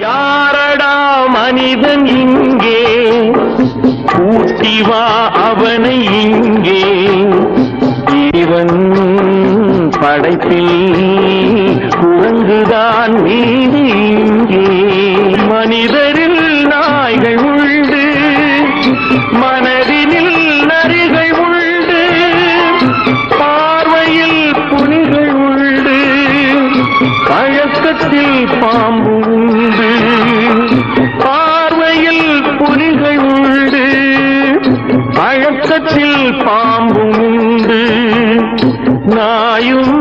யாரடா மனிதன் இங்கே கூட்டிவா அவனை இங்கே இவன் படைப்பில் குரங்குதான் மீது இங்கே மனிதரில் நாய்கள் உண்டு மனதினில் நரிகள் உண்டு பார்வையில் புலிகள் உண்டு பழக்கத்தில் பாம்பு உண்டு பார்வையில் புலிகள் உண்டு பழக்கத்தில் பாம்பு உண்டு நாயும்